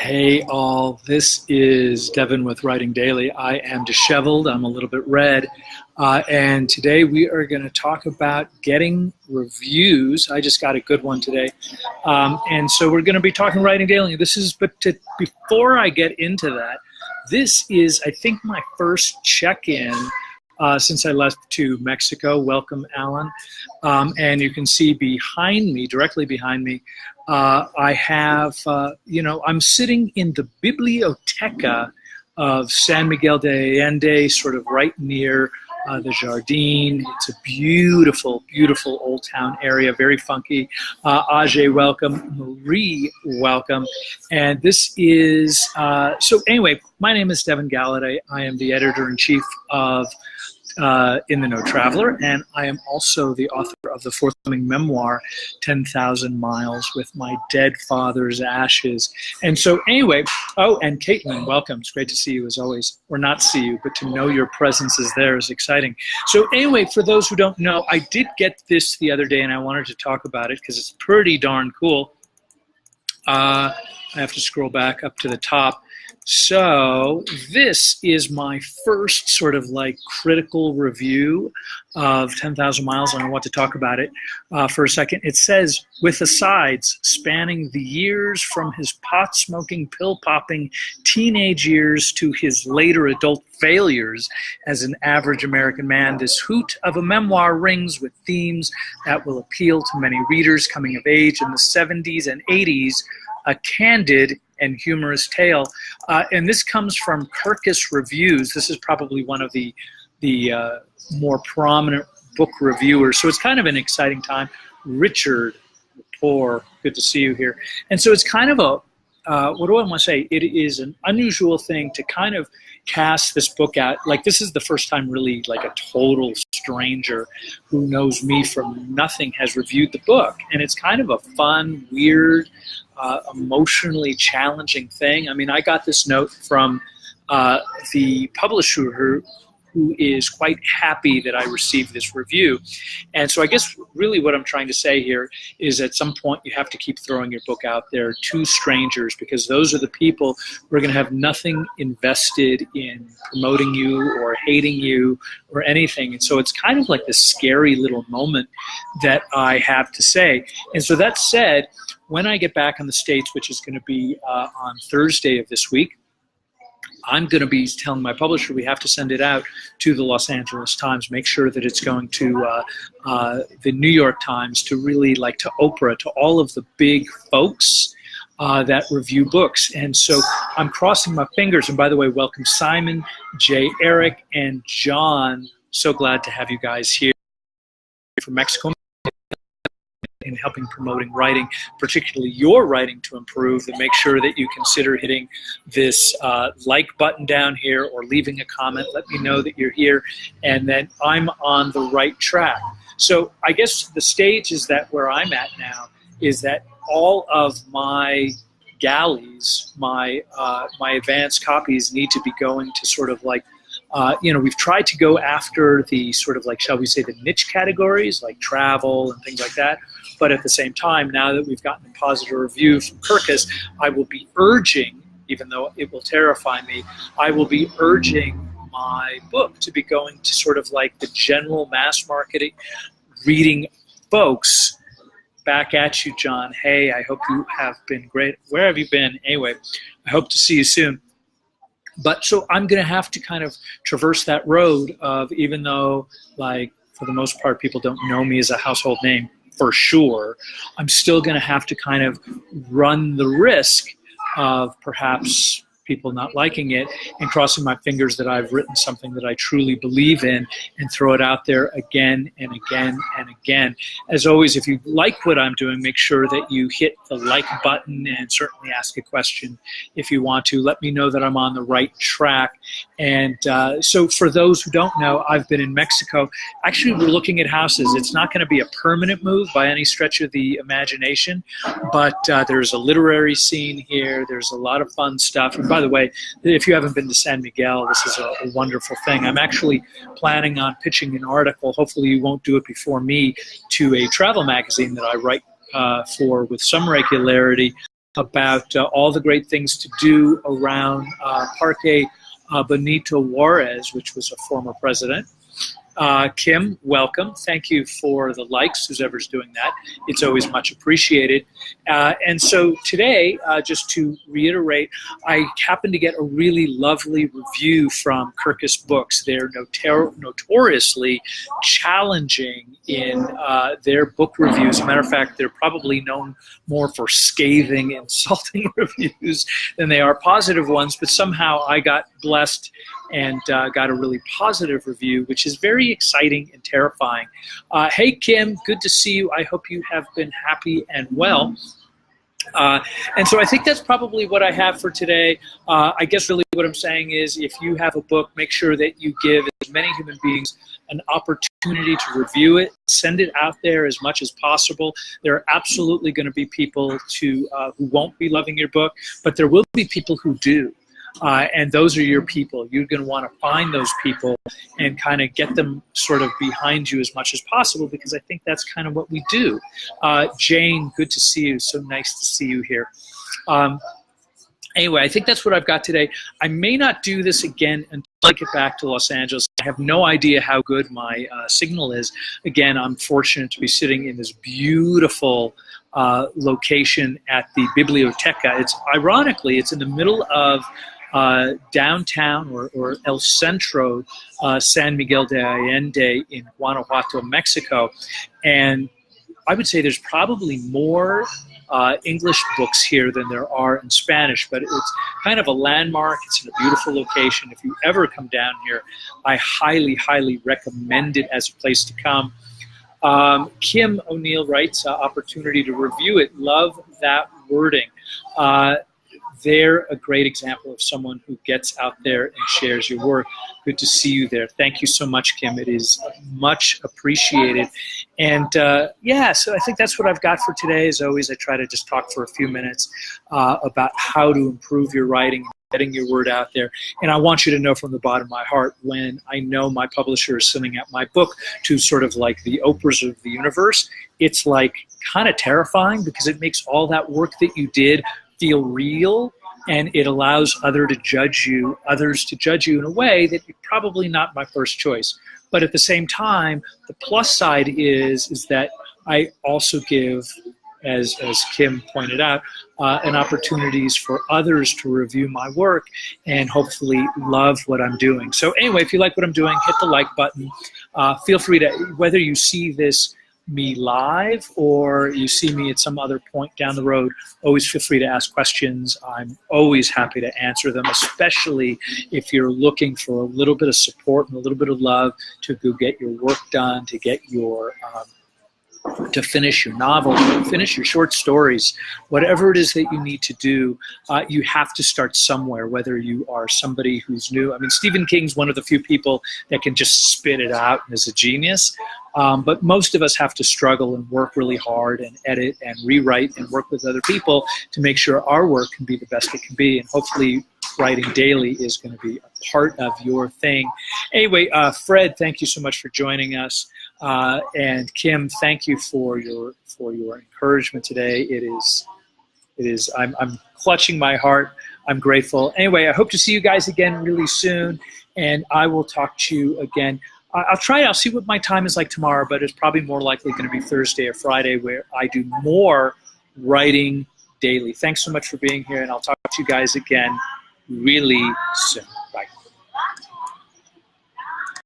Hey all, this is Devin with Writing Daily. I am disheveled, I'm a little bit red, and today we are going to talk about getting reviews. I just got a good one today, and so we're going to be talking Writing Daily. Before I get into that, this is, I think, my first check-in since I left to Mexico. Welcome, Alan. And you can see behind me, directly behind me, I have, I'm sitting in the Biblioteca of San Miguel de Allende, sort of right near the Jardín. It's a beautiful, beautiful old town area, very funky. Ajay, welcome. Marie, welcome. And this is, so anyway, my name is Devin Galladay. I am the editor-in-chief of In the Know Traveler, and I am also the author of the forthcoming memoir, 10,000 Miles with My Dead Father's Ashes. And so anyway, oh, and Caitlin, welcome. It's great to see you as always, or not see you, but to know your presence is there is exciting. So anyway, for those who don't know, I did get this the other day and I wanted to talk about it because it's pretty darn cool. I have to scroll back up to the top. So this is my first sort of like critical review of 10,000 Miles, and I want to talk about it for a second. It says, with asides spanning the years from his pot-smoking, pill-popping teenage years to his later adult failures as an average American man, this hoot of a memoir rings with themes that will appeal to many readers coming of age in the 70s and 80s, a candid and humorous tale. And this comes from Kirkus Reviews. This is probably one of the more prominent book reviewers. So it's kind of an exciting time. Richard Poor, good to see you here. And so it's kind of a, what do I want to say? It is an unusual thing to kind of cast this book out. Like, this is the first time really like a total stranger who knows me from nothing has reviewed the book. And it's kind of a fun, weird, emotionally challenging thing. I mean, I got this note from the publisher who is quite happy that I received this review. And so I guess really what I'm trying to say here is at some point you have to keep throwing your book out there to strangers, because those are the people who are going to have nothing invested in promoting you or hating you or anything. And so it's kind of like this scary little moment that I have to say. And so that said, when I get back in the States, which is going to be on Thursday of this week, I'm going to be telling my publisher we have to send it out to the Los Angeles Times, make sure that it's going to the New York Times, to really like to Oprah, to all of the big folks that review books. And so I'm crossing my fingers. And by the way, welcome Simon, Jay, Eric, and John. So glad to have you guys here from Mexico, in helping promoting writing, particularly your writing, to improve. And make sure that you consider hitting this like button down here or leaving a comment. Let me know that you're here and that I'm on the right track. So I guess the stage is that where I'm at now is that all of my galleys, my advanced copies, need to be going to sort of like, we've tried to go after the sort of like, shall we say, the niche categories like travel and things like that. But at the same time, now that we've gotten a positive review from Kirkus, I will be urging, even though it will terrify me, I will be urging my book to be going to sort of like the general mass marketing reading folks. Back at you, John. Hey, I hope you have been great. Where have you been? Anyway, I hope to see you soon. But so I'm going to have to kind of traverse that road of, even though, like, for the most part, people don't know me as a household name for sure, I'm still going to have to kind of run the risk of perhaps people not liking it, and crossing my fingers that I've written something that I truly believe in and throw it out there again and again and again. As always, if you like what I'm doing, make sure that you hit the like button and certainly ask a question if you want to. Let me know that I'm on the right track. And so for those who don't know, I've been in Mexico. Actually, we're looking at houses. It's not going to be a permanent move by any stretch of the imagination, but there's a literary scene here. There's a lot of fun stuff. And by the way, if you haven't been to San Miguel, this is a wonderful thing. I'm actually planning on pitching an article, hopefully you won't do it before me, to a travel magazine that I write for with some regularity about all the great things to do around Parque Benito Juarez, which was a former president. Kim, welcome. Thank you for the likes, who's ever's doing that. It's always much appreciated. And so today, just to reiterate, I happened to get a really lovely review from Kirkus Books. They're notoriously challenging in their book reviews. As a matter of fact, they're probably known more for scathing, insulting reviews than they are positive ones, but somehow I got blessed and got a really positive review, which is very exciting and terrifying. Hey, Kim, good to see you. I hope you have been happy and well. And so I think that's probably what I have for today. I guess really what I'm saying is if you have a book, make sure that you give as many human beings an opportunity to review it, send it out there as much as possible. There are absolutely going to be people who won't be loving your book, but there will be people who do. And those are your people. You're going to want to find those people and kind of get them sort of behind you as much as possible, because I think that's kind of what we do. Jane, good to see you. So nice to see you here. Anyway, I think that's what I've got today. I may not do this again until I get back to Los Angeles. I have no idea how good my signal is. Again, I'm fortunate to be sitting in this beautiful location at the Biblioteca. Ironically, it's in the middle of downtown or El Centro, San Miguel de Allende in Guanajuato, Mexico. And I would say there's probably more English books here than there are in Spanish, but it's kind of a landmark. It's in a beautiful location. If you ever come down here, I highly, highly recommend it as a place to come. Kim O'Neill writes, opportunity to review it. Love that wording. They're a great example of someone who gets out there and shares your work. Good to see you there. Thank you so much, Kim. It is much appreciated. And yeah, so I think that's what I've got for today. As always, I try to just talk for a few minutes about how to improve your writing, getting your word out there. And I want you to know from the bottom of my heart, when I know my publisher is sending out my book to sort of like the Oprahs of the universe, it's like kind of terrifying, because it makes all that work that you did feel real, and it allows others to judge you in a way that you're probably not my first choice. But at the same time, the plus side is that I also give, as Kim pointed out, an opportunities for others to review my work and hopefully love what I'm doing. So anyway, if you like what I'm doing, hit the like button. Feel free to, whether you see me live or you see me at some other point down the road, always feel free to ask questions. I'm always happy to answer them, especially if you're looking for a little bit of support and a little bit of love to go get your work done, to get your to finish your novel, finish your short stories, whatever it is that you need to do. You have to start somewhere, whether you are somebody who's new. I mean, Stephen King's one of the few people that can just spit it out and is a genius. But most of us have to struggle and work really hard and edit and rewrite and work with other people to make sure our work can be the best it can be. And hopefully writing daily is going to be a part of your thing. Anyway, Fred, thank you so much for joining us. And Kim, thank you for your encouragement today. It is I'm clutching my heart. I'm grateful. Anyway, I hope to see you guys again really soon, and I will talk to you again. I'll see what my time is like tomorrow, but it's probably more likely going to be Thursday or Friday, where I do more writing daily. Thanks so much for being here, and I'll talk to you guys again really soon.